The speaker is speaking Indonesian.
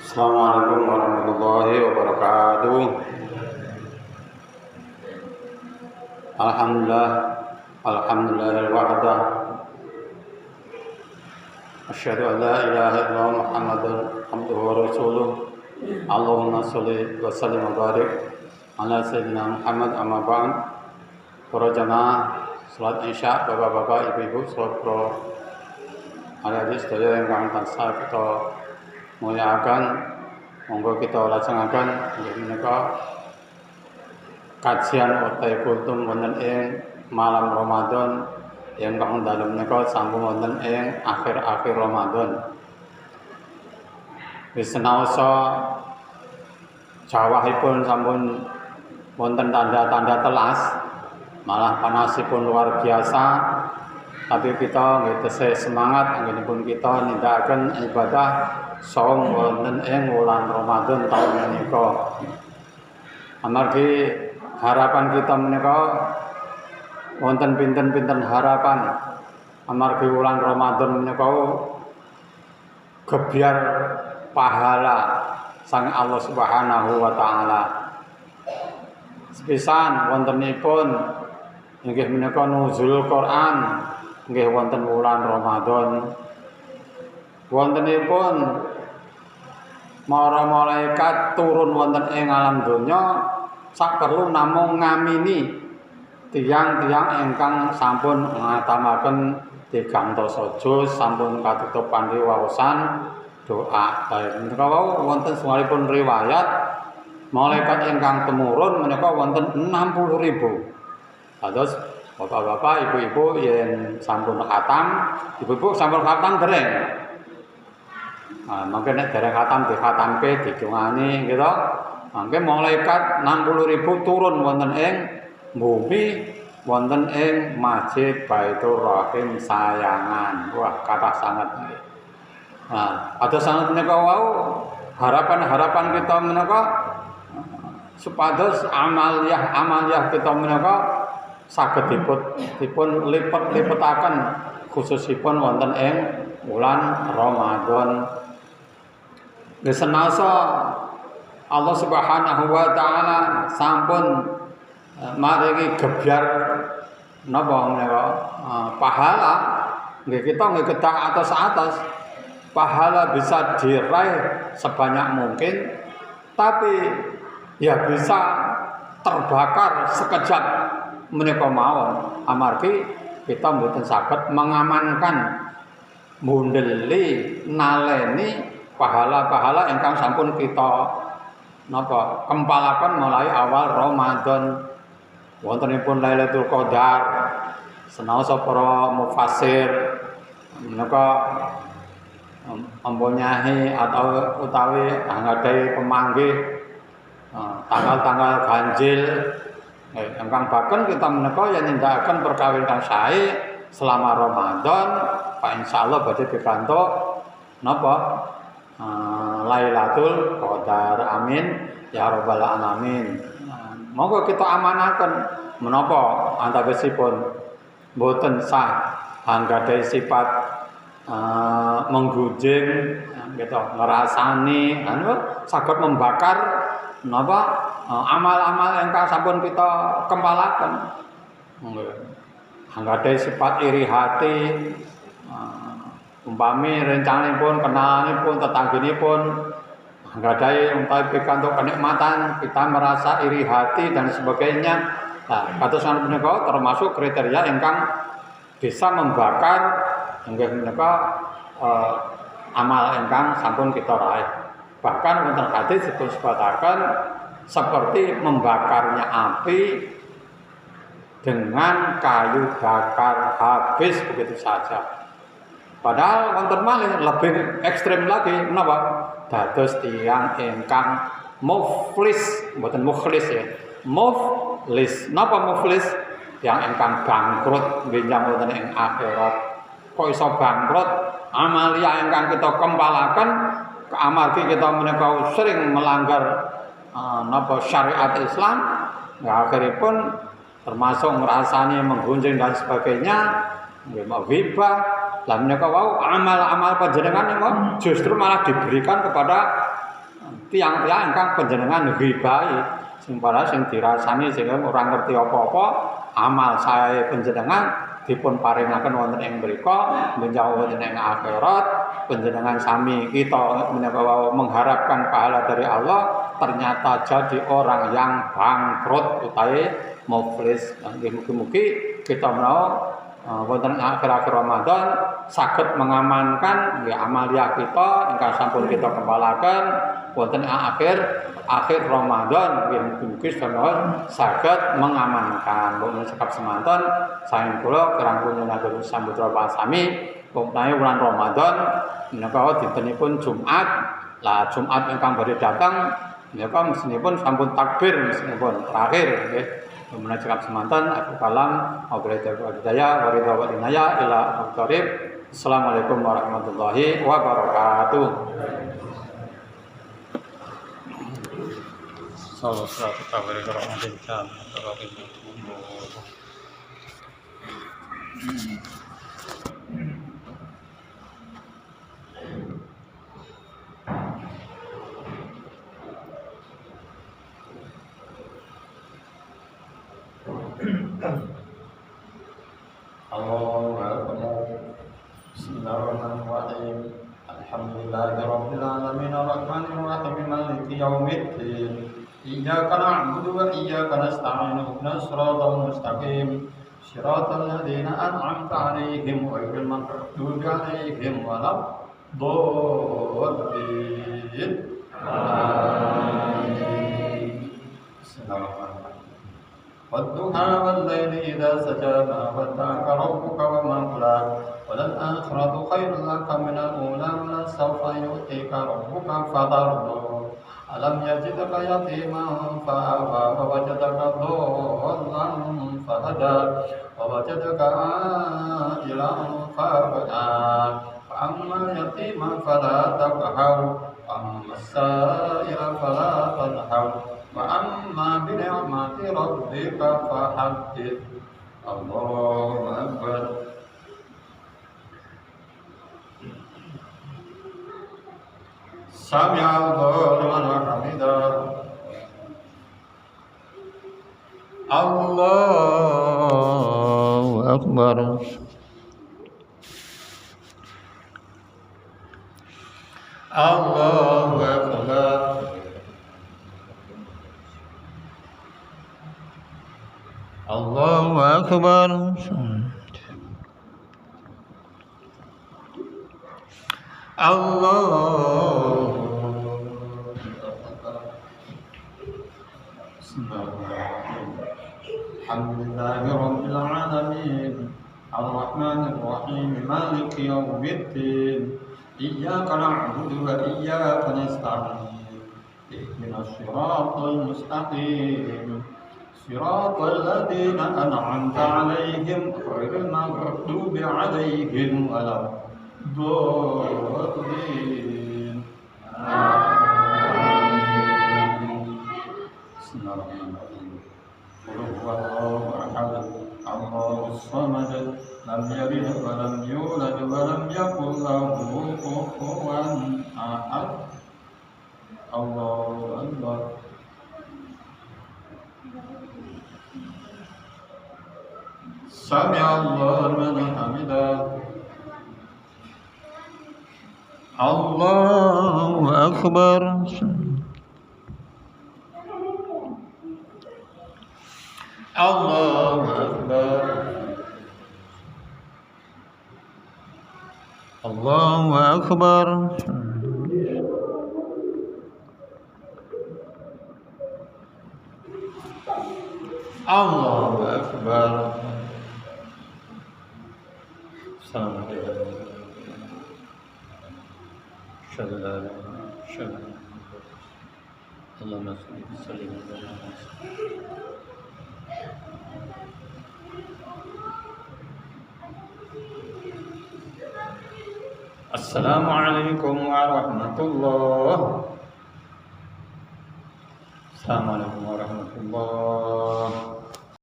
Assalamualaikum warahmatullahi wabarakatuh. Alhamdulillah, alhamdulillahil wahdah. Asyhadu an la ilaha illallah Muhammadun abduhu wa rasuluh. Allahumma sholli wa sallim wa barik ala sayyidina Muhammad amma ba'd. Para jamaah salat Isya, bapak-bapak, ibu-ibu, saudara adik-adik sedaya ingkang tansah kita muliakan, monggo kita lajengaken inggih menika kajian utawi kultum wonten ing malam Ramadan ingkang dalem menika sampun wonten ing akhir-akhir Ramadan. Wis senaosa jawahipun sampun wonten tanda-tanda telas, malah panasipun luar biasa. Tapi kita nggih tesih semangat anggenipun kita nindakaken ibadah saum wonten ing wulan Ramadan taun menika. Amargi harapan kita menika wonten pinten-pinten harapan. Amargi wulan Ramadan menika gebyar pahala sang Allah Subhanahu wa taala. Sepisan wontenipun inggih menika nuzul Quran nggih wonten wulan Ramadan. Wontenipun para malaikat turun wonten ing alam donya saperlu namung ngamini tiyang-tiyang ingkang sampun ngatamaken 3 juz sampun katutup kanthi waosan doa. Menika wau wonten setunggalipun riwayat malaikat ingkang tumurun menika wonten 60.000. Kados bapak-bapak, ibu-ibu yen sampun khatam, ibu-ibu sampun khatam dereng. Mungkin nek dereng khatam dikhatamke didongani gitu. Mangke malaikat 60.000 turun wonten ing bumi wonten ing Masjid Baitur Rahim Sayangan. Wah, kathah sanget. Ada sanget menika wau harapan-harapan kita menika supados amaliyah kita menika saged dipun lipet-lipetaken khususipun wonten ing wulan Ramadan. Senaosa Allah Subhanahu wa taala sampun maringi gebyar napa menika pahala, nggih kita nggih kedah atos-atos pahala bisa diraih sebanyak mungkin, tapi ya bisa terbakar sekejap menika mawon. Amargi kita mboten saged mengamankan mundeli naleni pahala-pahala ingkang sampun kita napa kempalaken mulai awal Ramadan. Wontenipun Lailatul Qadar, senaosa para mufassir menika ampunyahi atau utawi anggadhahi pamanggih tanggal-tanggal ganjil ingkang bahkan kita menika yen nindakaken perkawis kang sae selama Ramadan, Pak insyaallah badhe dikantuk napa Lailatul Qadar. Amin ya rabbal alamin. Monggo kita amanaken menapa antawisipun boten sah anggadhahi sifat menggunjing gitu, ngrasani saged membakar napa amal-amal ingkang sampun kita kempalaken. Anggadhahi sifat iri hati, umpami rencanipun, kenalanipun, tetangginipun anggadhahi umpami pikantuk kenikmatan, kita merasa iri hati dan sebagainya. Kados menika termasuk kriteria ingkang bisa membakar inggih menika amal ingkang sampun kita raih. Bahkan wonten hadis disebutaken seperti membakarnya api dengan kayu bakar habis begitu saja. Padahal wonten malih lebih ekstrem lagi menapa? Dados tiyang ingkang muflis, mboten mukhlis ya. Muflis. Napa muflis? Yang ingkang bangkrut benjang wonten ing akhirat. Kok iso bangkrut? Amalia ingkang kita kempalaken amargi kita menika sering melanggar napa syariat Islam, ya akhiripun termasuk ngrasani menggunjing dan sebagainya, nggih mau ghibah. Lah menika wau amal-amal panjenengan niku justru malah diberikan kepada tiang-tiang ingkang panjenengan ghibahi sing para sing dirasani sing ora ngerti apa-apa amal sae panjenengan dipun paringaken wonten ing mriku menjauh wonten ing akhirat panjenengan sami kita menawa mengharapkan pahala dari Allah ternyata jadi orang yang bangkrut utawi muflis. Mugi-mugi kita menawa wonten akhir-akhir Ramadan saged mengamankan ya amalia kita ingkang sampun kita kembalaken wonten akhir Ramadan mugi-mugi sedaya saged mengamankan. Mboten sekap semanten saking kula kirang nyuwun samudra pasami pungkahe wulan Ramadan menika dintenipun Jumat. Lah Jumat ingkang badhe datang menika mesinipun sampun takbir mesinipun terakhir nggih. Kemudian cakap semantan, aku kalam, Hidayah, Waridha wa Inaya, ila Al-Qarib. Assalamualaikum warahmatullahi wabarakatuh. Salam Allahu Akbar. Bismillahirrahmanirrahim. Alhamdulillahi rabbil alamin arrahmanir rahim maliki yaumiddin. Iyyaka na'budu wa iyyaka nasta'in ihdinas siratal mustaqim. Siratal ladzina an'amta 'alaihim ghairil maghdubi 'alaihim waladdallin. Amin. Bismillahirrahmanirrahim. والضحى والليل إذا سجى ما ودعك ربك وما قلى وللآخرة خير لك من الأولى ولسوف يؤتيك ربك فترضى ألم يجدك يتيما فآوى ووجدك ضالا فهدى ووجدك عائلا فأغنى فأما اليتيم فلا تقهر وأما السائل فلا تنهر وأما بنعمة ربك فحدث. الله أكبر. سمع الله لمن حمده. الله أكبر. الله أكبر. Allahu Akbar. Alhamdulillahi rabbil alamin arrahmanir rahim maliki yaumiddin iyyaka na'budu wa iyyaka nasta'in ihdinas siratal mustaqim صراط الذين أنعمت عليهم غير المغضوب عليهم ولا الضالين. بسم الله الرحمن الرحيم. قل هو الله أحد الله الصمد لم يلد ولم يولد ولم يكن له كفوا أحد. الله أكبر. سمع الله لمن حمده. الله أكبر. الله أكبر. الله أكبر. الله أكبر. السلام عليكم. أشهد أن لا إله إلا الله أشهد أن محمدا رسول الله. اللهم صل وسلم على السلام عليكم ورحمة الله. السلام عليكم ورحمة الله.